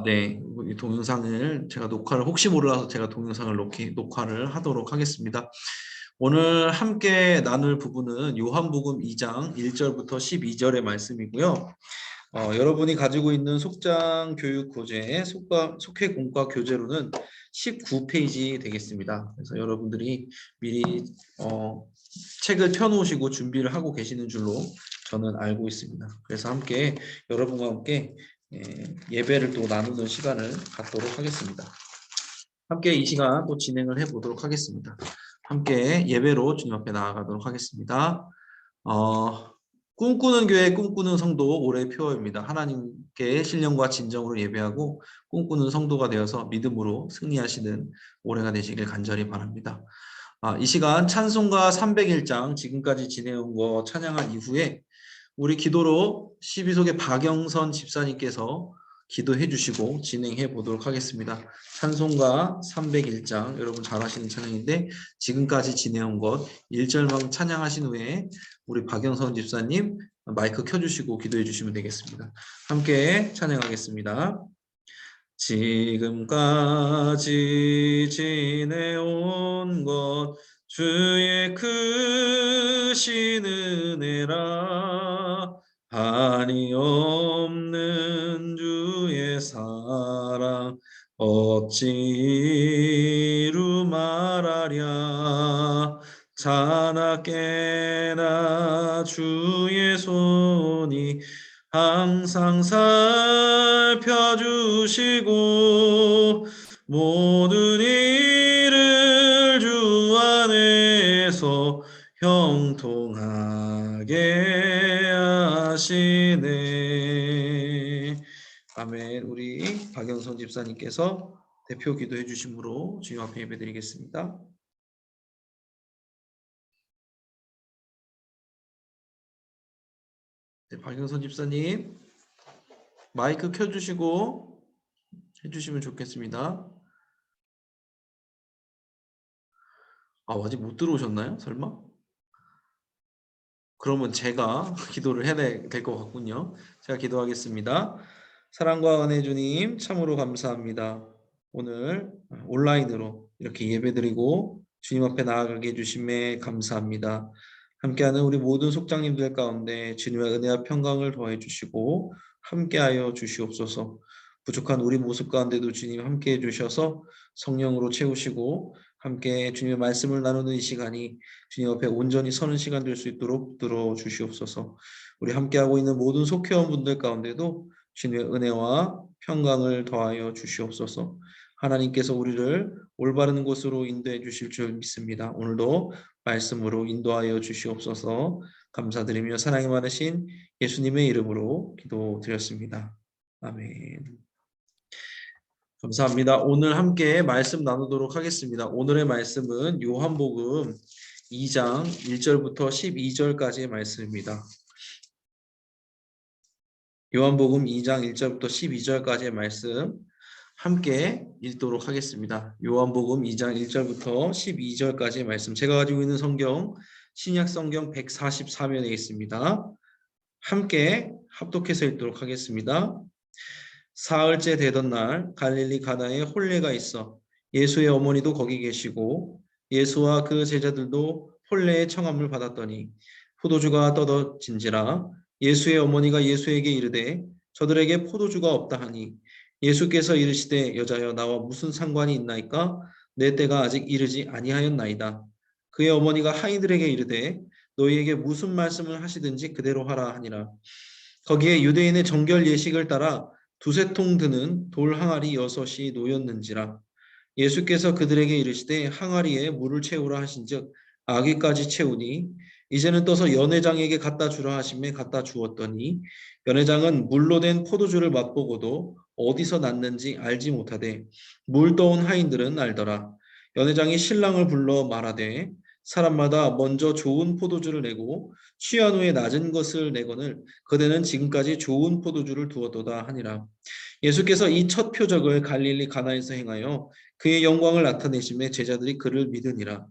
네. 이 동영상을 제가 녹화를 혹시 몰라서 제가 동영상을 녹화를 하도록 하겠습니다. 오늘 함께 나눌 부분은 요한복음 2장 1절부터 12절의 말씀이고요. 여러분이 가지고 있는 속장 교육 교재, 속회 공과 교재로는 19페이지 되겠습니다. 그래서 여러분들이 미리 책을 펴놓으시고 준비를 하고 계시는 줄로 저는 알고 있습니다. 그래서 함께 여러분과 함께 예배를 또 나누는 시간을 갖도록 하겠습니다. 함께 이 시간 또 진행을 해보도록 하겠습니다. 함께 예배로 주님 앞에 나아가도록 하겠습니다. 꿈꾸는 교회, 꿈꾸는 성도 올해의 표어입니다. 하나님께 신령과 진정으로 예배하고 꿈꾸는 성도가 되어서 믿음으로 승리하시는 올해가 되시길 간절히 바랍니다. 이 시간 찬송가 301장 지금까지 지내온 거 찬양한 이후에 우리 기도로 12속의 박영선 집사님께서 기도해 주시고 진행해 보도록 하겠습니다. 찬송가 301장 여러분 잘 아시는 찬양인데 지금까지 지내온 것 1절만 찬양하신 후에 우리 박영선 집사님 마이크 켜주시고 기도해 주시면 되겠습니다. 함께 찬양하겠습니다. 지금까지 지내온 것 주의 크신 은혜라 한이 없는 주의 사랑 어찌 이루 말하랴 자나 깨나 주의 손이 항상 살펴주시고 모든 일을 주 안에서 형통하게 하시네. 아멘. 우리 박영선 집사님께서 대표 기도해 주심으로 주님 앞에 예배드리겠습니다. 네, 박영선 집사님 마이크 켜주시고 해주시면 좋겠습니다. 아직 못 들어오셨나요? 설마? 그러면 제가 기도를 해야 될 것 같군요. 제가 기도하겠습니다. 사랑과 은혜 주님 참으로 감사합니다. 오늘 온라인으로 이렇게 예배드리고 주님 앞에 나아가게 해주심에 감사합니다. 함께하는 우리 모든 속장님들 가운데 주님의 은혜와 평강을 더해 주시고 함께하여 주시옵소서. 부족한 우리 모습 가운데도 주님 함께해 주셔서 성령으로 채우시고 함께 주님의 말씀을 나누는 이 시간이 주님 앞에 온전히 서는 시간 될 수 있도록 들어주시옵소서. 우리 함께하고 있는 모든 속회원분들 가운데도 주님의 은혜와 평강을 더하여 주시옵소서. 하나님께서 우리를 올바른 곳으로 인도해 주실 줄 믿습니다. 오늘도 말씀으로 인도하여 주시옵소서. 감사드리며 사랑이 많으신 예수님의 이름으로 기도드렸습니다. 아멘. 감사합니다. 오늘 함께 말씀 나누도록 하겠습니다. 오늘의 말씀은 요한복음 2장 1절부터 12절까지의 말씀입니다. 요한복음 2장 1절부터 12절까지의 말씀 함께 읽도록 하겠습니다. 요한복음 2장 1절부터 12절까지의 말씀 제가 가지고 있는 성경 신약 성경 144면에 있습니다. 함께 합독해서 읽도록 하겠습니다. 사흘째 되던 날 갈릴리 가나에 혼례가 있어 예수의 어머니도 거기 계시고 예수와 그 제자들도 혼례의 청함을 받았더니 포도주가 떨어진지라 예수의 어머니가 예수에게 이르되 저들에게 포도주가 없다 하니 예수께서 이르시되 여자여 나와 무슨 상관이 있나이까 내 때가 아직 이르지 아니하였나이다. 그의 어머니가 하인들에게 이르되 너희에게 무슨 말씀을 하시든지 그대로 하라 하니라. 거기에 유대인의 정결 예식을 따라 두세 통 드는 돌 항아리 6이 놓였는지라. 예수께서 그들에게 이르시되 항아리에 물을 채우라 하신즉 아기까지 채우니 이제는 떠서 연회장에게 갖다 주라 하심에 갖다 주었더니 연회장은 물로 된 포도주를 맛보고도 어디서 났는지 알지 못하되 물 떠온 하인들은 알더라. 연회장이 신랑을 불러 말하되 사람마다 먼저 좋은 포도주를 내고 취한 후에 낮은 것을 내거늘 그대는 지금까지 좋은 포도주를 두었도다 하니라. 예수께서 이 첫 표적을 갈릴리 가나에서 행하여 그의 영광을 나타내심에 제자들이 그를 믿으니라.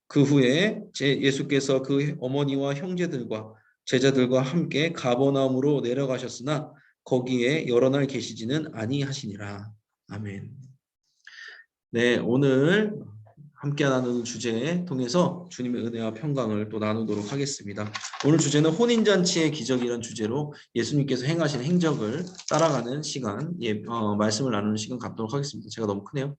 그 후에 예수께서 그 어머니와 형제들과 제자들과 함께 가버나움으로 내려가셨으나 거기에 여러 날 계시지는 아니하시니라. 아멘. 네, 오늘 함께 나누는 주제에 통해서 주님의 은혜와 평강을 또 나누도록 하겠습니다. 오늘 주제는 혼인잔치의 기적이라는 주제로 예수님께서 행하신 행적을 따라가는 시간, 말씀을 나누는 시간 갖도록 하겠습니다. 제가 너무 크네요.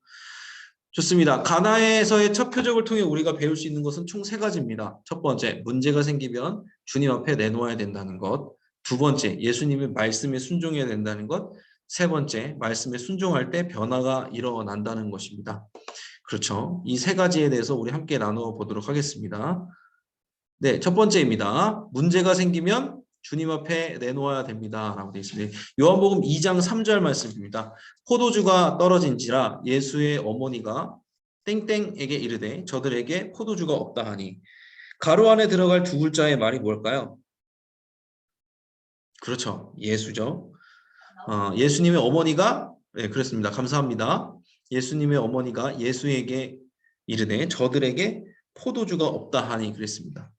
좋습니다. 가나에서의 첫 표적을 통해 우리가 배울 수 있는 것은 총 세 가지입니다. 첫 번째, 문제가 생기면 주님 앞에 내놓아야 된다는 것. 두 번째, 예수님의 말씀에 순종해야 된다는 것. 세 번째, 말씀에 순종할 때 변화가 일어난다는 것입니다. 그렇죠. 이 세 가지에 대해서 우리 함께 나누어 보도록 하겠습니다. 네, 첫 번째입니다. 문제가 생기면 주님 앞에 내놓아야 됩니다. 라고 되어 있습니다. 요한복음 2장 3절 말씀입니다. 포도주가 떨어진지라 예수의 어머니가 땡땡에게 이르되 저들에게 포도주가 없다 하니. 가로 안에 들어갈 두 글자의 말이 뭘까요? 그렇죠. 예수죠. 예수님의 어머니가, 네, 그렇습니다. 감사합니다. 예수님의 어머니가 예수에게 이르되 저들에게 포도주가 없다 하니 그랬습니다.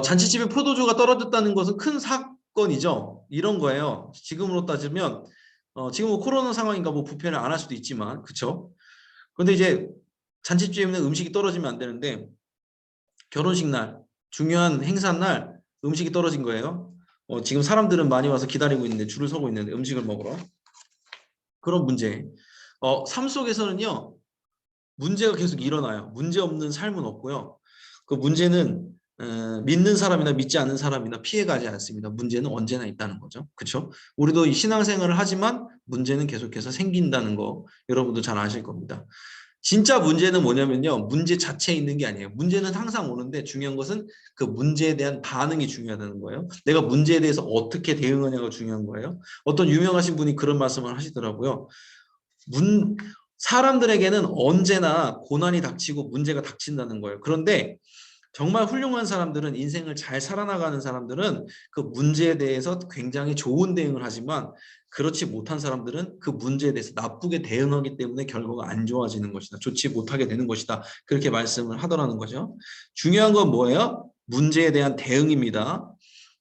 잔치집에 포도주가 떨어졌다는 것은 큰 사건이죠. 이런 거예요. 지금으로 따지면 지금 코로나 상황이니까 뭐 부페를 안 할 수도 있지만, 그렇죠? 그런데 이제 잔치집에는 음식이 떨어지면 안 되는데 결혼식 날, 중요한 행사 날 음식이 떨어진 거예요. 지금 사람들은 많이 와서 기다리고 있는데 줄을 서고 있는데 음식을 먹으러. 그런 문제. 삶 속에서는요, 문제가 계속 일어나요. 문제 없는 삶은 없고요. 그 문제는 믿는 사람이나 믿지 않는 사람이나 피해가지 않습니다. 문제는 언제나 있다는 거죠. 그렇죠? 우리도 이 신앙생활을 하지만 문제는 계속해서 생긴다는 거 여러분도 잘 아실 겁니다. 진짜 문제는 뭐냐면요. 문제 자체에 있는 게 아니에요. 문제는 항상 오는데 중요한 것은 그 문제에 대한 반응이 중요하다는 거예요. 내가 문제에 대해서 어떻게 대응하냐가 중요한 거예요. 어떤 유명하신 분이 그런 말씀을 하시더라고요. 사람들에게는 언제나 고난이 닥치고 문제가 닥친다는 거예요. 그런데 정말 훌륭한 사람들은, 인생을 잘 살아나가는 사람들은 그 문제에 대해서 굉장히 좋은 대응을 하지만 그렇지 못한 사람들은 그 문제에 대해서 나쁘게 대응하기 때문에 결과가 안 좋아지는 것이다. 좋지 못하게 되는 것이다. 그렇게 말씀을 하더라는 거죠. 중요한 건 뭐예요? 문제에 대한 대응입니다.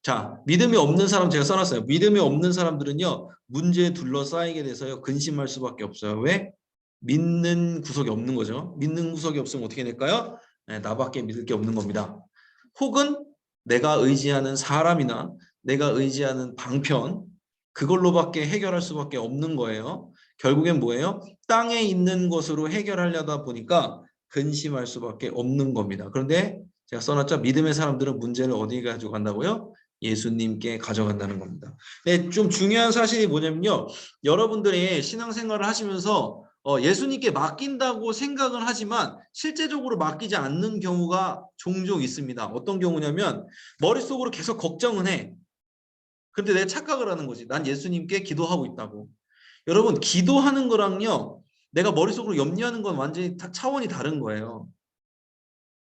자, 믿음이 없는 사람 제가 써놨어요. 믿음이 없는 사람들은요, 문제에 둘러싸이게 돼서요, 근심할 수밖에 없어요. 왜? 믿는 구석이 없는 거죠. 믿는 구석이 없으면 어떻게 될까요? 네, 나밖에 믿을 게 없는 겁니다. 혹은 내가 의지하는 사람이나 내가 의지하는 방편, 그걸로밖에 해결할 수밖에 없는 거예요. 결국엔 뭐예요? 땅에 있는 것으로 해결하려다 보니까 근심할 수밖에 없는 겁니다. 그런데 제가 써놨죠. 믿음의 사람들은 문제를 어디에 가지고 간다고요? 예수님께 가져간다는 겁니다. 네, 좀 중요한 사실이 뭐냐면요. 여러분들이 신앙생활을 하시면서 예수님께 맡긴다고 생각은 하지만 실제적으로 맡기지 않는 경우가 종종 있습니다. 어떤 경우냐면 머릿속으로 계속 걱정은 해. 그런데 내가 착각을 하는 거지. 난 예수님께 기도하고 있다고. 여러분, 기도하는 거랑요, 내가 머릿속으로 염려하는 건 완전히 차원이 다른 거예요.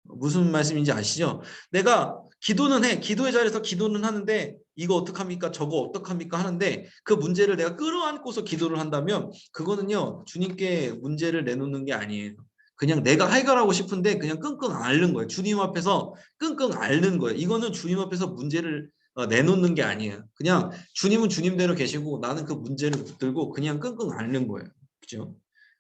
무슨 말씀인지 아시죠? 내가 기도는 해. 기도의 자리에서 기도는 하는데 이거 어떡합니까? 저거 어떡합니까? 하는데 그 문제를 내가 끌어안고서 기도를 한다면 그거는요, 주님께 문제를 내놓는 게 아니에요. 그냥 내가 해결하고 싶은데 그냥 끙끙 앓는 거예요. 주님 앞에서 끙끙 앓는 거예요. 이거는 주님 앞에서 문제를 내놓는 게 아니에요. 그냥 주님은 주님대로 계시고 나는 그 문제를 붙들고 그냥 끙끙 앓는 거예요. 그죠?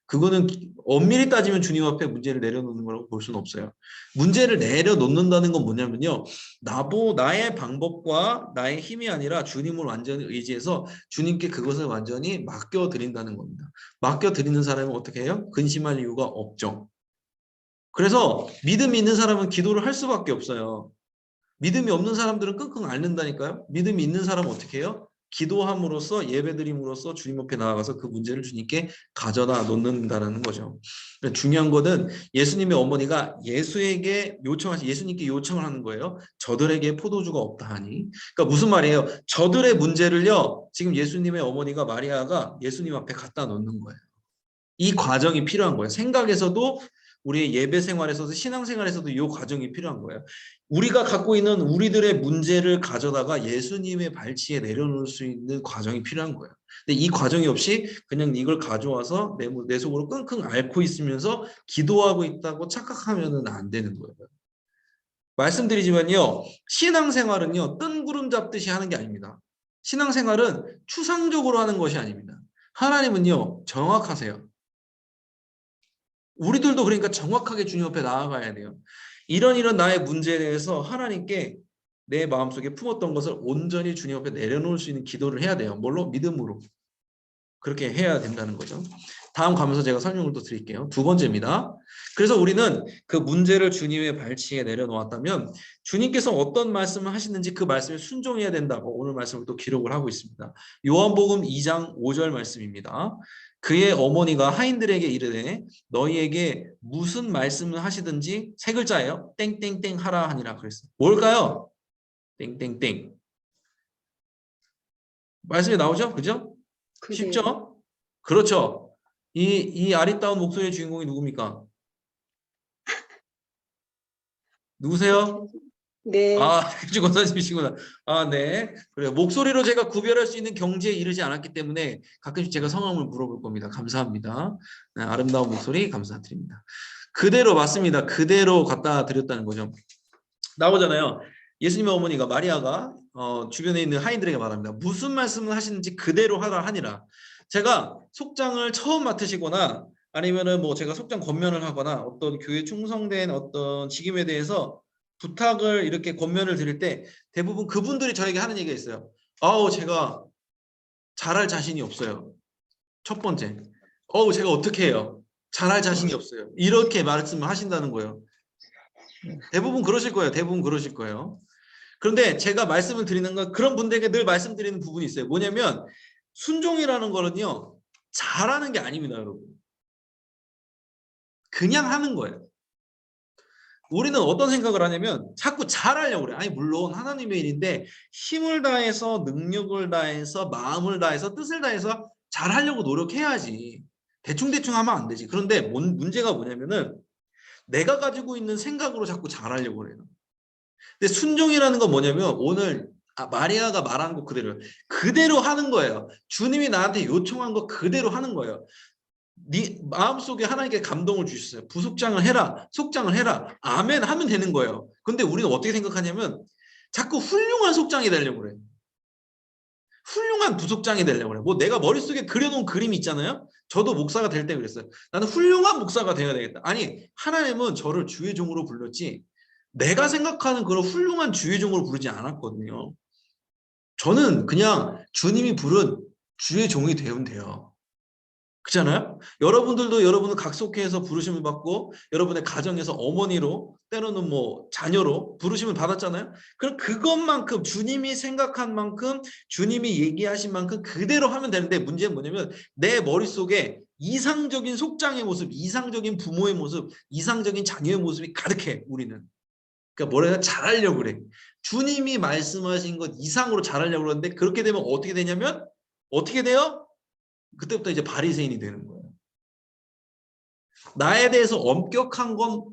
그거는 엄밀히 따지면 주님 앞에 문제를 내려놓는 거라고 볼 수는 없어요. 문제를 내려놓는다는 건 뭐냐면요. 나의 방법과 나의 힘이 아니라 주님을 완전히 의지해서 주님께 그것을 완전히 맡겨드린다는 겁니다. 맡겨드리는 사람은 어떻게 해요? 근심할 이유가 없죠. 그래서 믿음이 있는 사람은 기도를 할 수밖에 없어요. 믿음이 없는 사람들은 끙끙 앓는다니까요. 믿음이 있는 사람은 어떻게 해요? 기도함으로써, 예배드림으로써 주님 앞에 나아가서 그 문제를 주님께 가져다 놓는다는 거죠. 중요한 것은 예수님의 어머니가 예수님께 요청을 하는 거예요. 저들에게 포도주가 없다 하니. 그러니까 무슨 말이에요? 저들의 문제를요, 지금 예수님의 어머니가 마리아가 예수님 앞에 갖다 놓는 거예요. 이 과정이 필요한 거예요. 생각에서도, 우리의 예배 생활에서도, 신앙 생활에서도 이 과정이 필요한 거예요. 우리가 갖고 있는 우리들의 문제를 가져다가 예수님의 발치에 내려놓을 수 있는 과정이 필요한 거예요. 근데 이 과정이 없이 그냥 이걸 가져와서 내 속으로 끙끙 앓고 있으면서 기도하고 있다고 착각하면 안 되는 거예요. 말씀드리지만요, 신앙생활은요, 뜬구름 잡듯이 하는 게 아닙니다. 신앙생활은 추상적으로 하는 것이 아닙니다. 하나님은요, 정확하세요. 우리들도 그러니까 정확하게 주님 앞에 나아가야 돼요. 이런 나의 문제에 대해서 하나님께 내 마음속에 품었던 것을 온전히 주님 앞에 내려놓을 수 있는 기도를 해야 돼요. 뭘로? 믿음으로. 그렇게 해야 된다는 거죠. 다음 가면서 제가 설명을 또 드릴게요. 두 번째입니다. 그래서 우리는 그 문제를 주님의 발치에 내려놓았다면 주님께서 어떤 말씀을 하시는지 그 말씀에 순종해야 된다고 오늘 말씀을 또 기록을 하고 있습니다. 요한복음 2장 5절 말씀입니다. 그의 어머니가 하인들에게 이르되 너희에게 무슨 말씀을 하시든지 세 글자예요. 땡땡땡 하라 하니라 그랬어요. 뭘까요? 땡땡땡. 말씀이 나오죠? 그죠? 그래요. 쉽죠? 그렇죠. 이 아리따운 목소리의 주인공이 누굽니까? 누구세요? 네. 아, 혜주 권사님이시구나. 아, 네. 그래요. 목소리로 제가 구별할 수 있는 경지에 이르지 않았기 때문에 가끔씩 제가 성함을 물어볼 겁니다. 감사합니다. 네, 아름다운 목소리 감사드립니다. 그대로 맞습니다. 그대로 갖다 드렸다는 거죠. 나오잖아요. 예수님의 어머니가 마리아가 주변에 있는 하인들에게 말합니다. 무슨 말씀을 하시는지 그대로 하라 하니라. 제가 속장을 처음 맡으시거나 아니면은 뭐 제가 속장 권면을 하거나 어떤 교회 충성된 어떤 직임에 대해서 부탁을 이렇게 권면을 드릴 때 대부분 그분들이 저에게 하는 얘기가 있어요. 아우 제가 잘할 자신이 없어요. 첫 번째. 제가 어떻게 해요? 잘할 자신이 없어요. 이렇게 말씀을 하신다는 거예요. 대부분 그러실 거예요. 대부분 그러실 거예요. 그런데 제가 말씀을 드리는 건 그런 분들에게 늘 말씀드리는 부분이 있어요. 뭐냐면 순종이라는 거는요. 잘하는 게 아닙니다, 여러분. 그냥 하는 거예요. 우리는 어떤 생각을 하냐면 자꾸 잘하려고 그래. 아니 물론 하나님의 일인데 힘을 다해서 능력을 다해서 마음을 다해서 뜻을 다해서 잘하려고 노력해야지. 대충대충 하면 안 되지. 그런데 문제가 뭐냐면은 내가 가지고 있는 생각으로 자꾸 잘하려고 그래요. 근데 순종이라는 건 뭐냐면 오늘 마리아가 말한 거 그대로 하는 거예요. 주님이 나한테 요청한 거 그대로 하는 거예요. 네 마음속에 하나님께 감동을 주셨어요. 부속장을 해라. 속장을 해라. 아멘 하면 되는 거예요. 근데 우리는 어떻게 생각하냐면 자꾸 훌륭한 속장이 되려고 그래요. 훌륭한 부속장이 되려고 그래요. 뭐 내가 머릿속에 그려놓은 그림이 있잖아요. 저도 목사가 될 때 그랬어요. 나는 훌륭한 목사가 되어야 되겠다. 아니 하나님은 저를 주의 종으로 불렀지 내가 생각하는 그런 훌륭한 주의 종으로 부르지 않았거든요. 저는 그냥 주님이 부른 주의 종이 되면 돼요. 그렇잖아요? 여러분들도 여러분을 각속해서 부르심을 받고 여러분의 가정에서 어머니로 때로는 뭐 자녀로 부르심을 받았잖아요. 그럼 그것만큼 주님이 생각한 만큼 주님이 얘기하신 만큼 그대로 하면 되는데 문제는 뭐냐면 내 머릿속에 이상적인 속장의 모습, 이상적인 부모의 모습, 이상적인 자녀의 모습이 가득해 우리는. 그러니까 뭐래요? 잘하려고 그래. 주님이 말씀하신 것 이상으로 잘하려고 그러는데 그렇게 되면 어떻게 되냐면 어떻게 돼요? 그때부터 이제 바리새인이 되는 거예요. 나에 대해서 엄격한 건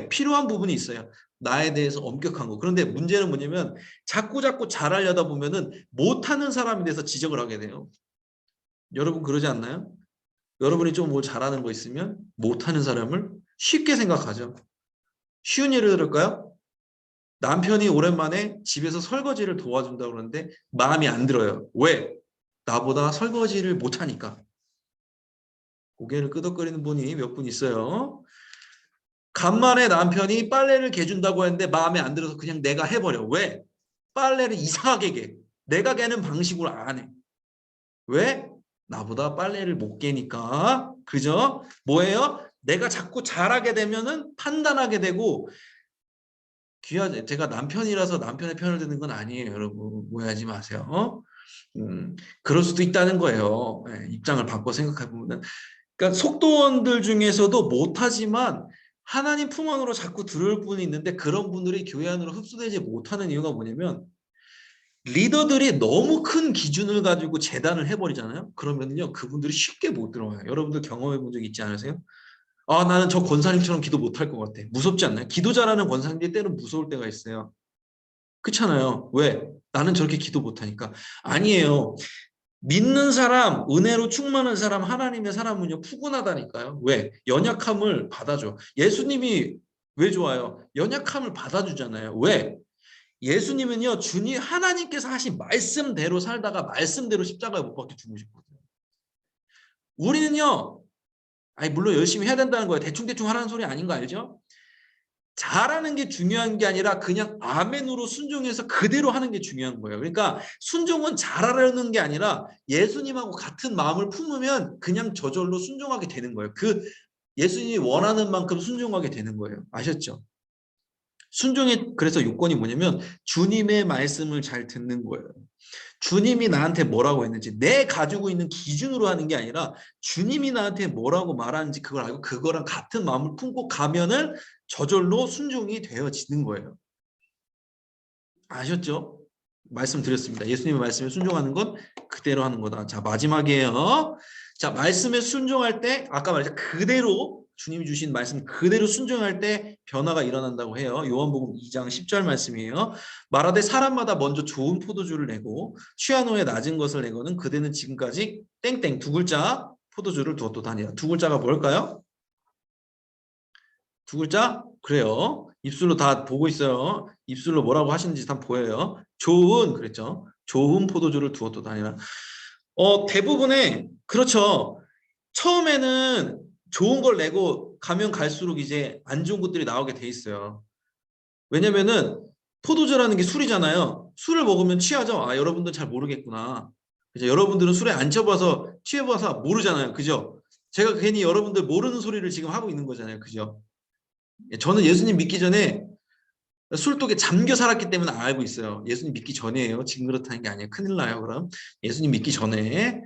필요한 부분이 있어요. 나에 대해서 엄격한 거. 그런데 문제는 뭐냐면 자꾸 잘하려다 보면은 못하는 사람에 대해서 지적을 하게 돼요. 여러분 그러지 않나요? 여러분이 좀 뭘 잘하는 거 있으면 못하는 사람을 쉽게 생각하죠. 쉬운 예를 들을까요? 남편이 오랜만에 집에서 설거지를 도와준다고 그러는데 마음이 안 들어요. 왜? 나보다 설거지를 못하니까. 고개를 끄덕거리는 분이 몇 분 있어요. 간만에 남편이 빨래를 개준다고 했는데 마음에 안 들어서 그냥 내가 해버려. 왜? 빨래를 이상하게 개. 내가 개는 방식으로 안 해. 왜? 나보다 빨래를 못 개니까. 그죠? 뭐예요? 내가 자꾸 잘하게 되면은 판단하게 되고 제가 남편이라서 남편의 편을 드는 건 아니에요. 여러분 오해하지 마세요. 그럴 수도 있다는 거예요. 입장을 바꿔 생각해 보면. 그러니까 속도원들 중에서도 못하지만 하나님 품 안으로 자꾸 들어올 분이 있는데 그런 분들이 교회 안으로 흡수되지 못하는 이유가 뭐냐면 리더들이 너무 큰 기준을 가지고 재단을 해버리잖아요. 그러면요 그분들이 쉽게 못 들어와요. 여러분들 경험해 본 적 있지 않으세요? 아 나는 저 권사님처럼 기도 못할 것 같아. 무섭지 않나요? 기도 잘하는 권사님들이 때는 무서울 때가 있어요. 그렇잖아요. 왜? 나는 저렇게 기도 못하니까. 아니에요. 믿는 사람, 은혜로 충만한 사람, 하나님의 사람은요, 푸근하다니까요. 왜? 연약함을 받아줘. 예수님이 왜 좋아요? 연약함을 받아주잖아요. 왜? 예수님은요, 주님 하나님께서 하신 말씀대로 살다가 말씀대로 십자가에 못 박혀 죽으셨거든요. 우리는요, 아니 물론 열심히 해야 된다는 거예요. 대충대충 하라는 소리 아닌 거 알죠? 잘하는 게 중요한 게 아니라 그냥 아멘으로 순종해서 그대로 하는 게 중요한 거예요. 그러니까 순종은 잘하려는 게 아니라 예수님하고 같은 마음을 품으면 그냥 저절로 순종하게 되는 거예요. 그 예수님이 원하는 만큼 순종하게 되는 거예요. 아셨죠? 순종의 그래서 요건이 뭐냐면 주님의 말씀을 잘 듣는 거예요. 주님이 나한테 뭐라고 했는지 내 가지고 있는 기준으로 하는 게 아니라 주님이 나한테 뭐라고 말하는지 그걸 알고 그거랑 같은 마음을 품고 가면은 저절로 순종이 되어지는 거예요. 아셨죠? 말씀드렸습니다. 예수님의 말씀에 순종하는 건 그대로 하는 거다. 자, 마지막이에요. 자, 말씀에 순종할 때 아까 말했죠. 그대로 주님이 주신 말씀 그대로 순종할 때 변화가 일어난다고 해요. 요한복음 2장 10절 말씀이에요. 말하되 사람마다 먼저 좋은 포도주를 내고 취한 후에 낮은 것을 내거는 그대는 지금까지 땡땡 두 글자 포도주를 두었도다니라. 두 글자가 뭘까요? 두 글자? 그래요. 입술로 다 보고 있어요. 입술로 뭐라고 하시는지 다 보여요. 좋은 그랬죠. 좋은 포도주를 두었도다니라. 대부분의 그렇죠. 처음에는 좋은 걸 내고 가면 갈수록 이제 안 좋은 것들이 나오게 돼 있어요. 왜냐면은 포도주라는 게 술이잖아요. 술을 먹으면 취하죠. 아, 여러분들 잘 모르겠구나. 그죠? 여러분들은 술에 안 쳐봐서 취해봐서 모르잖아요. 그죠? 제가 괜히 여러분들 모르는 소리를 지금 하고 있는 거잖아요. 그죠? 저는 예수님 믿기 전에 술독에 잠겨 살았기 때문에 알고 있어요. 예수님 믿기 전이에요. 지금 그렇다는 게 아니에요. 큰일 나요. 그럼 예수님 믿기 전에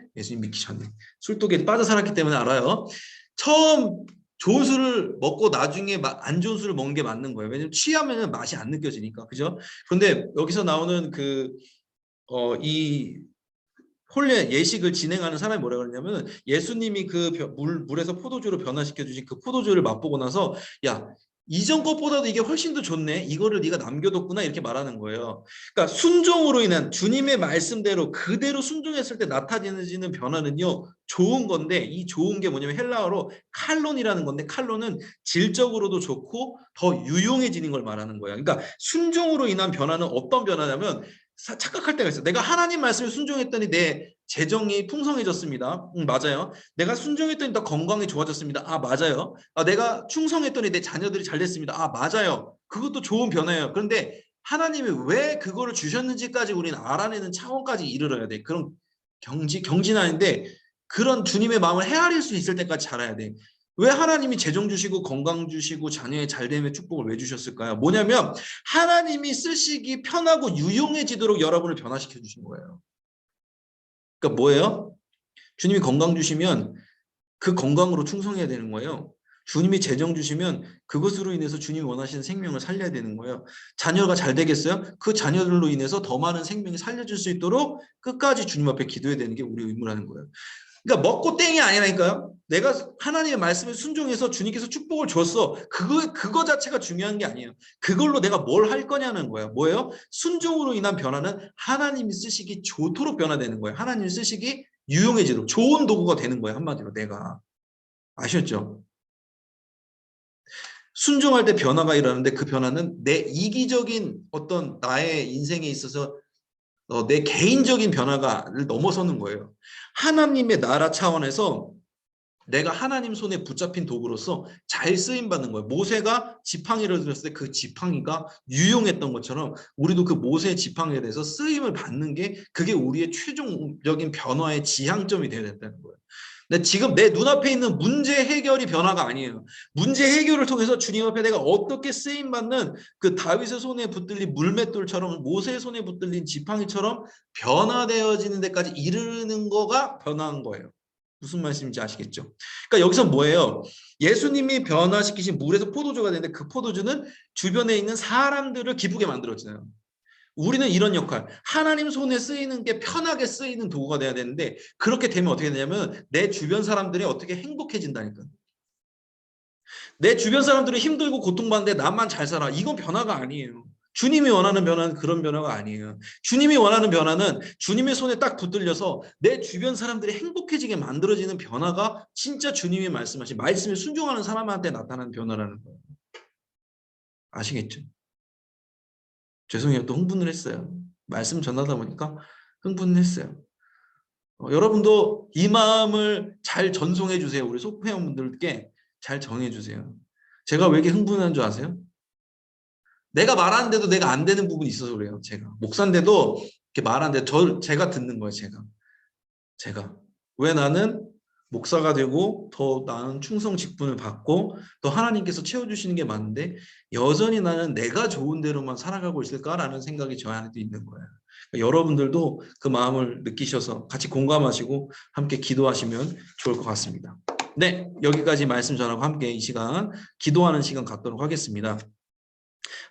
술독에 빠져 살았기 때문에 알아요. 처음 좋은 술을 먹고 나중에 안 좋은 술을 먹는 게 맞는 거예요. 왜냐면 취하면 맛이 안 느껴지니까. 그죠? 그런데 여기서 나오는 이 홀례 예식을 진행하는 사람이 뭐라 그러냐면 예수님이 그 물에서 포도주로 변화시켜 주신 그 포도주를 맛보고 나서 야 이전 것보다도 이게 훨씬 더 좋네. 이거를 네가 남겨뒀구나 이렇게 말하는 거예요. 그러니까 순종으로 인한 주님의 말씀대로 그대로 순종했을 때 나타내는 변화는요. 좋은 건데 이 좋은 게 뭐냐면 헬라어로 칼론이라는 건데 칼론은 질적으로도 좋고 더 유용해지는 걸 말하는 거예요. 그러니까 순종으로 인한 변화는 어떤 변화냐면 착각할 때가 있어요. 내가 하나님 말씀에 순종했더니 내 재정이 풍성해졌습니다. 맞아요. 내가 순종했더니 더 건강이 좋아졌습니다. 아, 맞아요. 아, 내가 충성했더니 내 자녀들이 잘 됐습니다. 아, 맞아요. 그것도 좋은 변화예요. 그런데 하나님이 왜 그거를 주셨는지까지 우리는 알아내는 차원까지 이르러야 돼. 그런 경진하는데 그런 주님의 마음을 헤아릴 수 있을 때까지 자라야 돼. 왜 하나님이 재정 주시고 건강 주시고 자녀의 잘됨의 축복을 왜 주셨을까요? 뭐냐면 하나님이 쓰시기 편하고 유용해지도록 여러분을 변화시켜 주신 거예요. 그러니까 뭐예요? 주님이 건강 주시면 그 건강으로 충성해야 되는 거예요. 주님이 재정 주시면 그것으로 인해서 주님이 원하시는 생명을 살려야 되는 거예요. 자녀가 잘 되겠어요? 그 자녀들로 인해서 더 많은 생명이 살려질 수 있도록 끝까지 주님 앞에 기도해야 되는 게 우리 의무라는 거예요. 그러니까 먹고 땡이 아니라니까요. 내가 하나님의 말씀에 순종해서 주님께서 축복을 줬어. 그거 자체가 중요한 게 아니에요. 그걸로 내가 뭘 할 거냐는 거예요. 뭐예요? 순종으로 인한 변화는 하나님이 쓰시기 좋도록 변화되는 거예요. 하나님이 쓰시기 유용해지도록 좋은 도구가 되는 거예요. 한마디로 내가. 아셨죠? 순종할 때 변화가 일어나는데 그 변화는 내 이기적인 어떤 나의 인생에 있어서 내 개인적인 변화를 넘어서는 거예요. 하나님의 나라 차원에서 내가 하나님 손에 붙잡힌 도구로서 잘 쓰임 받는 거예요. 모세가 지팡이를 들었을 때 그 지팡이가 유용했던 것처럼 우리도 그 모세의 지팡이에 대해서 쓰임을 받는 게 그게 우리의 최종적인 변화의 지향점이 되어야 된다는 거예요. 근데 지금 내 눈앞에 있는 문제 해결이 변화가 아니에요. 문제 해결을 통해서 주님 앞에 내가 어떻게 쓰임 받는 그 다윗의 손에 붙들린 물맷돌처럼 모세의 손에 붙들린 지팡이처럼 변화되어지는 데까지 이르는 거가 변화한 거예요. 무슨 말씀인지 아시겠죠? 그러니까 여기서 뭐예요? 예수님이 변화시키신 물에서 포도주가 되는데 그 포도주는 주변에 있는 사람들을 기쁘게 만들어지나요? 우리는 이런 역할, 하나님 손에 쓰이는 게 편하게 쓰이는 도구가 돼야 되는데 그렇게 되면 어떻게 되냐면 내 주변 사람들이 어떻게 행복해진다니까. 내 주변 사람들이 힘들고 고통받는데 나만 잘 살아. 이건 변화가 아니에요. 주님이 원하는 변화는 그런 변화가 아니에요. 주님이 원하는 변화는 주님의 손에 딱 붙들려서 내 주변 사람들이 행복해지게 만들어지는 변화가 진짜 주님이 말씀하신 말씀에 순종하는 사람한테 나타나는 변화라는 거예요. 아시겠죠? 죄송해요. 또 흥분을 했어요. 말씀 전하다 보니까 흥분을 했어요. 여러분도 이 마음을 잘 전송해 주세요. 우리 속회원분들께 잘 정해 주세요. 제가 왜 이렇게 흥분한 줄 아세요? 내가 말하는데도 내가 안 되는 부분이 있어서 그래요. 제가 목사인데도 이렇게 말하는데 제가 듣는 거예요. 제가 왜 나는 목사가 되고 더 나은 충성 직분을 받고 또 하나님께서 채워주시는 게 맞는데 여전히 나는 내가 좋은 대로만 살아가고 있을까라는 생각이 저 안에도 있는 거예요. 그러니까 여러분들도 그 마음을 느끼셔서 같이 공감하시고 함께 기도하시면 좋을 것 같습니다. 네, 여기까지 말씀 전하고 함께 이 시간 기도하는 시간 갖도록 하겠습니다.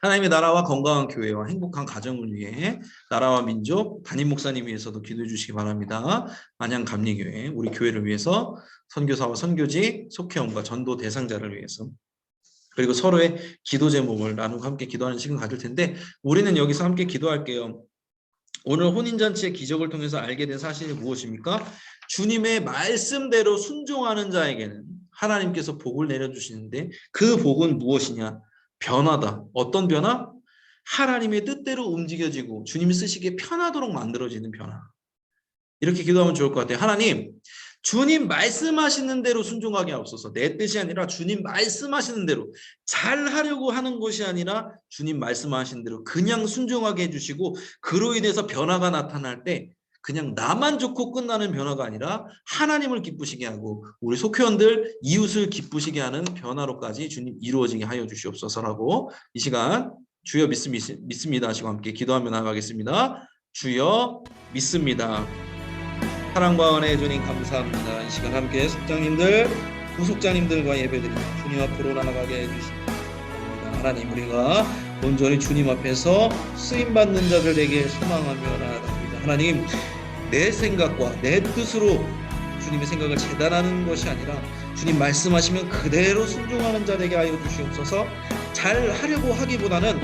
하나님의 나라와 건강한 교회와 행복한 가정을 위해 나라와 민족, 담임 목사님 위해서도 기도해 주시기 바랍니다. 안양 감리교회, 우리 교회를 위해서 선교사와 선교지, 속회원과 전도 대상자를 위해서 그리고 서로의 기도 제목을 나누고 함께 기도하는 시간 가질 텐데 우리는 여기서 함께 기도할게요. 오늘 혼인잔치의 기적을 통해서 알게 된 사실이 무엇입니까? 주님의 말씀대로 순종하는 자에게는 하나님께서 복을 내려주시는데 그 복은 무엇이냐? 변화다. 어떤 변화? 하나님의 뜻대로 움직여지고 주님이 쓰시기에 편하도록 만들어지는 변화. 이렇게 기도하면 좋을 것 같아요. 하나님, 주님 말씀하시는 대로 순종하게 하옵소서. 내 뜻이 아니라 주님 말씀하시는 대로 잘 하려고 하는 것이 아니라 주님 말씀하시는 대로 그냥 순종하게 해주시고 그로 인해서 변화가 나타날 때 그냥 나만 좋고 끝나는 변화가 아니라 하나님을 기쁘시게 하고 우리 속회원들 이웃을 기쁘시게 하는 변화로까지 주님 이루어지게 하여 주시옵소서라고 이 시간 주여 믿습니다 하시고 함께 기도하며 나가겠습니다. 주여 믿습니다. 사랑과 은혜의 주님 감사합니다. 이 시간 함께 속장님들, 부속장님들과 예배드리며 주님 앞으로 나아가게 해주십니다. 하나님 우리가 온전히 주님 앞에서 쓰임받는 자들에게 소망하며 나아갑니다. 하나님 내 생각과 내 뜻으로 주님의 생각을 재단하는 것이 아니라 주님 말씀하시면 그대로 순종하는 자에게 하여 주시옵소서. 잘 하려고 하기보다는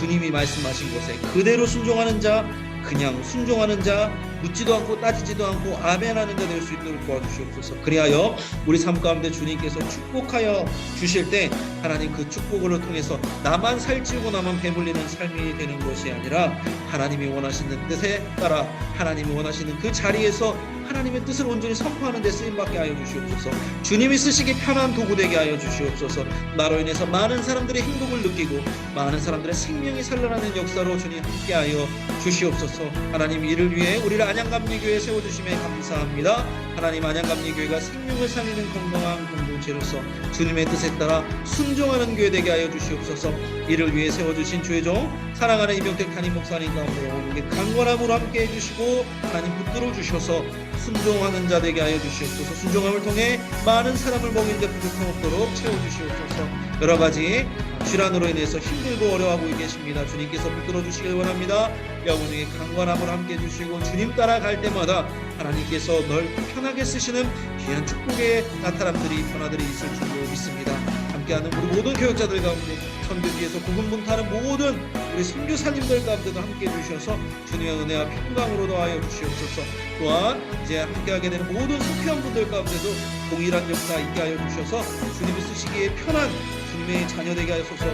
주님이 말씀하신 것에 그대로 순종하는 자, 그냥 순종하는 자, 묻지도 않고 따지지도 않고 아멘하는 자 될 수 있도록 도와주시옵소서. 그리하여 우리 삶 가운데 주님께서 축복하여 주실 때 하나님 그 축복을 통해서 나만 살찌우고 나만 배불리는 삶이 되는 것이 아니라 하나님이 원하시는 뜻에 따라 하나님이 원하시는 그 자리에서 하나님의 뜻을 온전히 선포하는 데 쓰임받게 하여 주시옵소서. 주님이 쓰시기 편한 도구 되게 하여 주시옵소서. 나로 인해서 많은 사람들의 행복을 느끼고 많은 사람들의 생명이 살아나는 역사로 주님 함께하여 주시옵소서. 하나님 이를 위해 우리를 안양감리교회에 세워주심에 감사합니다. 하나님 안양감리교회가 생명을 살리는 건강한 공동체로서 주님의 뜻에 따라 순종하는 교회 되게 하여 주시옵소서. 이를 위해 세워주신 주의 종 사랑하는 이병택 담임 목사님 가운데 오늘의 강건함으로 함께 해주시고 하나님 붙들어 주셔서 순종하는 자 되게 하여 주시옵소서. 순종함을 통해 많은 사람을 먹이는 데 부족함 없도록 채워주시옵소서. 여러가지 질환으로 인해서 힘들고 어려워하고 계십니다. 주님께서 붙들어 주시길 원합니다. 영혼의 강건함을 함께 해주시고 주님 따라갈 때마다 하나님께서 널 편하게 쓰시는 귀한 축복의 나타남들이 변화들이 있을 줄로 믿습니다. 함께하는 우리 모든 교역자들 가운데 선교지에서 고군분투하는 모든 우리 선교사님들 가운데도 함께 해주셔서 주님의 은혜와 평강으로 더하여 주시옵소서. 또한 이제 함께하게 되는 모든 속회원분들 가운데도 동일한 역사 있게 하여 주셔서 주님이 쓰시기에 편한 주님의 자녀 되게 하소서.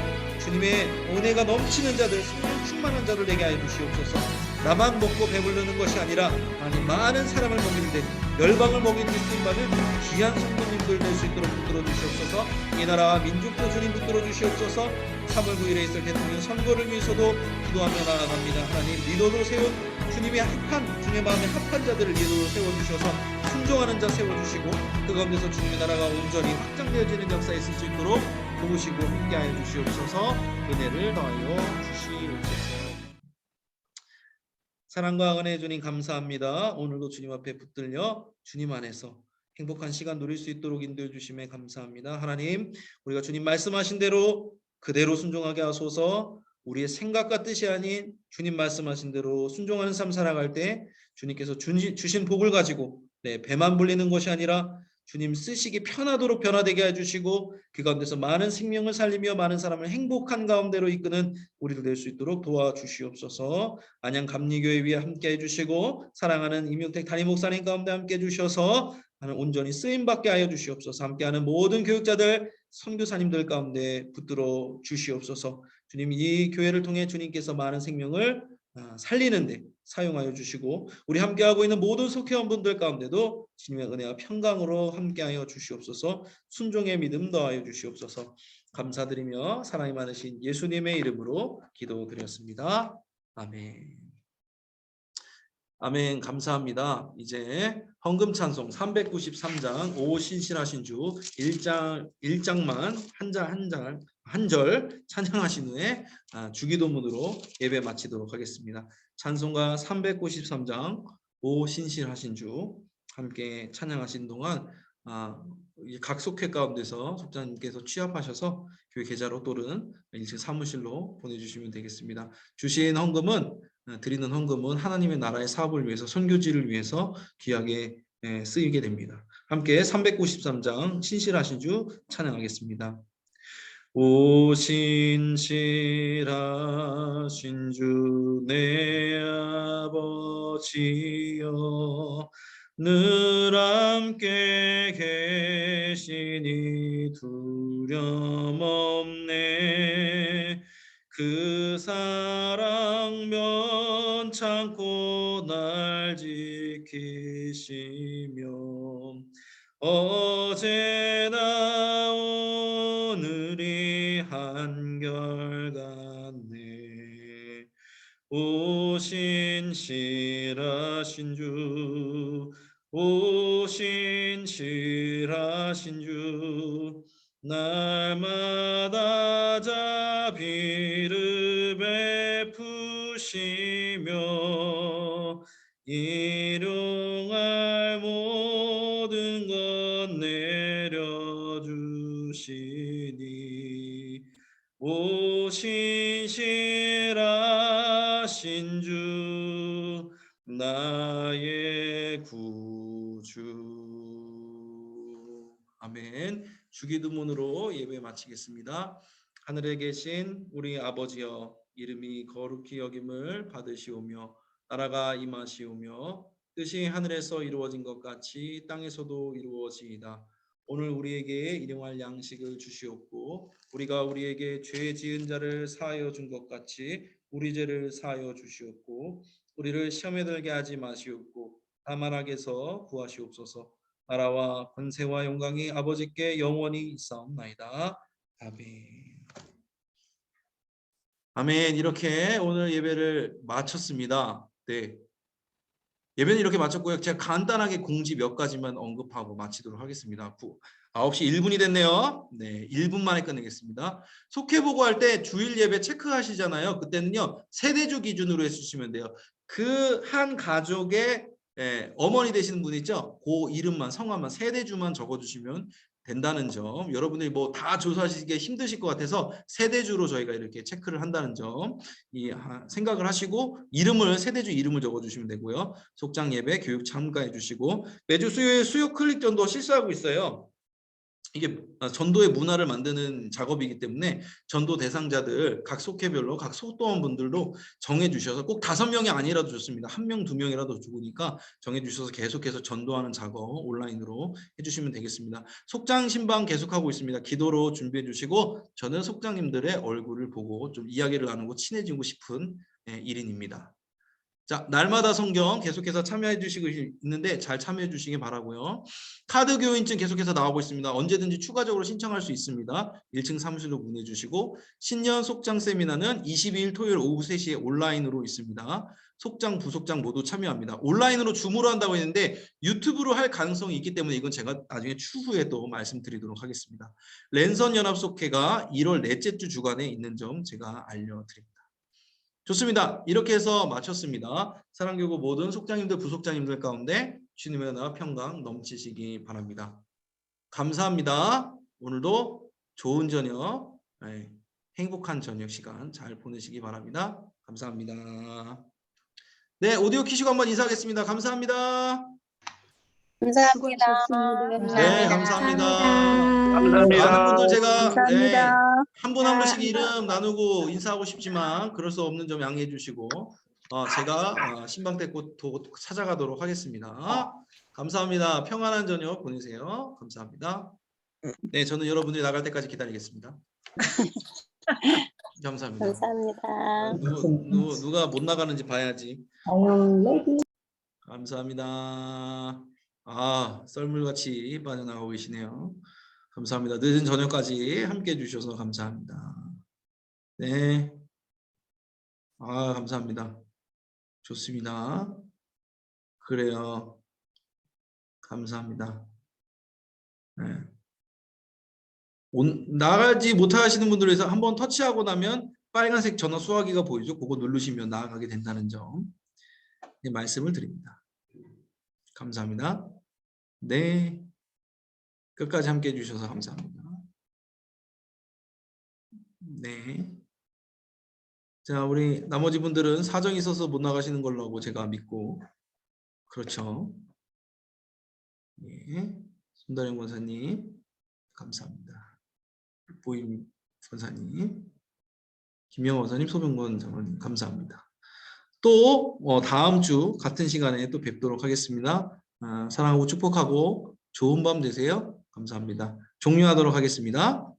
주님의 은혜가 넘치는 자들, 성령 충만한 자들 되게 하여 주시옵소서. 나만 먹고 배부르는 것이 아니라 아니 많은 사람을 먹이는데 열방을 먹이는 데 쓰임받을 귀한 성도님들 될 수 있도록 붙들어 주시옵소서. 이 나라와 민족도 주님 붙들어 주시옵소서. 3월 9일에 있을 대통령 선거를 위해서도 기도하며 나아갑니다. 하나님 리더로 세운 주님의 마음에 합한 자들을 리더로 세워주셔서 순종하는 자 세워주시고 그 가운데서 주님의 나라가 온전히 확장되어지는 역사에 있을 수 있도록 도우시고 함께하여 주시옵소서. 은혜를 더하여 주시옵소서. 사랑과 은혜의 주님 감사합니다. 오늘도 주님 앞에 붙들려 주님 안에서 행복한 시간 누릴 수 있도록 인도해 주심에 감사합니다. 하나님 우리가 주님 말씀하신 대로 그대로 순종하게 하소서. 우리의 생각과 뜻이 아닌 주님 말씀하신 대로 순종하는 삶 살아갈 때 주님께서 주신 복을 가지고 배만 불리는 것이 아니라 주님 쓰시기 편하도록 변화되게 해주시고 그 가운데서 많은 생명을 살리며 많은 사람을 행복한 가운데로 이끄는 우리도 될 수 있도록 도와주시옵소서. 안양 감리교회 위에 함께 해주시고 사랑하는 임용택 담임 목사님 가운데 함께 해주셔서 온전히 쓰임받게 하여 주시옵소서. 함께하는 모든 교육자들 선교사님들 가운데 붙들어 주시옵소서. 주님 이 교회를 통해 주님께서 많은 생명을 살리는데 사용하여 주시고 우리 함께하고 있는 모든 속회원분들 가운데도 주님의 은혜와 평강으로 함께하여 주시옵소서. 순종의 믿음 더하여 주시옵소서. 감사드리며 사랑이 많으신 예수님의 이름으로 기도드렸습니다. 아멘. 아멘. 감사합니다. 이제 헌금 찬송 393장 오 신실하신 주 1장만 한 절 찬양하신 후에 주기도문으로 예배 마치도록 하겠습니다. 찬송가 393장 오 신실하신 주 함께 찬양하신 동안 각 속회 가운데서 속장님께서 취합하셔서 교회 계좌로 또는 1층 사무실로 보내주시면 되겠습니다. 주신 헌금은 드리는 헌금은 하나님의 나라의 사업을 위해서 선교지를 위해서 귀하게 쓰이게 됩니다. 함께 393장 신실하신 주 찬양하겠습니다. 오 신실하신 주 내 아버지여 늘 함께 계시니 두려움 없네. 그 사랑 면찮고 날 지키시며 어제나 오늘이 한결같네. 오 신실하신 주, 오 신실하신 주, 날마다 자비를 베푸시며 일용할 모든 것 내려주시니 오 신실하신 주 나의 구주. 아멘. 주기도문으로 예배 마치겠습니다. 하늘에 계신 우리 아버지여 이름이 거룩히 여김을 받으시오며 나라가 임하시오며 뜻이 하늘에서 이루어진 것 같이 땅에서도 이루어지이다. 오늘 우리에게 일용할 양식을 주시옵고 우리가 우리에게 죄 지은 자를 사하여 준 것 같이 우리 죄를 사하여 주시옵고 우리를 시험에 들게 하지 마시옵고 다만 악에서 구하시옵소서. 나라와 권세와 영광이 아버지께 영원히 있사옵나이다. 아멘. 아멘. 이렇게 오늘 예배를 마쳤습니다. 네. 예배는 이렇게 마쳤고요. 제가 간단하게 공지 몇 가지만 언급하고 마치도록 하겠습니다. 9시 1분이 됐네요. 네, 1분 만에 끝내겠습니다. 속회보고 할 때 주일 예배 체크하시잖아요. 그때는요. 세대주 기준으로 해주시면 돼요. 그 한 가족의 어머니 되시는 분 있죠? 그 이름만 성함만 세대주만 적어주시면 된다는 점, 여러분들이 뭐 다 조사하시기에 힘드실 것 같아서 세대주로 저희가 이렇게 체크를 한다는 점 생각을 하시고 세대주 이름을 적어주시면 되고요. 속장 예배 교육 참가해 주시고 매주 수요일 수요 클릭 전도 실시하고 있어요. 이게 전도의 문화를 만드는 작업이기 때문에 전도 대상자들 각 속회별로 각 속도원분들도 정해주셔서 꼭 5명이 아니라도 좋습니다. 1명, 2명이라도 좋으니까 정해주셔서 계속해서 전도하는 작업 온라인으로 해주시면 되겠습니다. 속장 신방 계속하고 있습니다. 기도로 준비해 주시고 저는 속장님들의 얼굴을 보고 좀 이야기를 나누고 친해지고 싶은 일인입니다. 자, 날마다 성경 계속해서 참여해 주시고 있는데 잘 참여해 주시기 바라고요. 카드 교인증 계속해서 나오고 있습니다. 언제든지 추가적으로 신청할 수 있습니다. 1층 사무실로 문의 주시고 신년 속장 세미나는 22일 토요일 오후 3시에 온라인으로 있습니다. 속장, 부속장 모두 참여합니다. 온라인으로 줌으로 한다고 했는데 유튜브로 할 가능성이 있기 때문에 이건 제가 나중에 추후에 또 말씀드리도록 하겠습니다. 랜선 연합 속회가 1월 넷째 주 주간에 있는 점 제가 알려드립니다. 좋습니다. 이렇게 해서 마쳤습니다. 사랑교구 모든 속장님들 부속장님들 가운데 주님의 은혜와 평강 넘치시기 바랍니다. 감사합니다. 오늘도 좋은 저녁, 행복한 저녁 시간 잘 보내시기 바랍니다. 감사합니다. 네, 오디오 키시고 한번 인사하겠습니다. 감사합니다. 감사합니다. 네, 감사합니다. 감사합니다. 많은 분들 제가 감사합니다. 한 분 한 분씩 이름 나누고 인사하고 싶지만 그럴 수 없는 점 양해해 주시고 제가 신방대 곧 찾아가도록 하겠습니다. 감사합니다. 평안한 저녁 보내세요. 감사합니다. 네, 저는 여러분들이 나갈 때까지 기다리겠습니다. 감사합니다. 감사합니다. 누가 못 나가는지 봐야지. 레디. 감사합니다. 아, 썰물같이 빠져나가고 계시네요. 감사합니다. 늦은 저녁까지 함께 해주셔서 감사합니다. 네. 아, 감사합니다. 좋습니다. 그래요. 감사합니다. 네. 나가지 못하시는 분들 위해서 한번 터치하고 나면 빨간색 전화 수화기가 보이죠? 그거 누르시면 나가게 된다는 점 네, 말씀을 드립니다. 감사합니다. 네. 끝까지 함께 해주셔서 감사합니다. 네. 자, 우리 나머지 분들은 사정이 있어서 못 나가시는 걸로 하고 제가 믿고 그렇죠. 예. 손다령 권사님 감사합니다. 보임 권사님, 김영호 권사님, 소병권 장로님 감사합니다. 또 다음 주 같은 시간에 또 뵙도록 하겠습니다. 사랑하고 축복하고 좋은 밤 되세요. 감사합니다. 종료하도록 하겠습니다.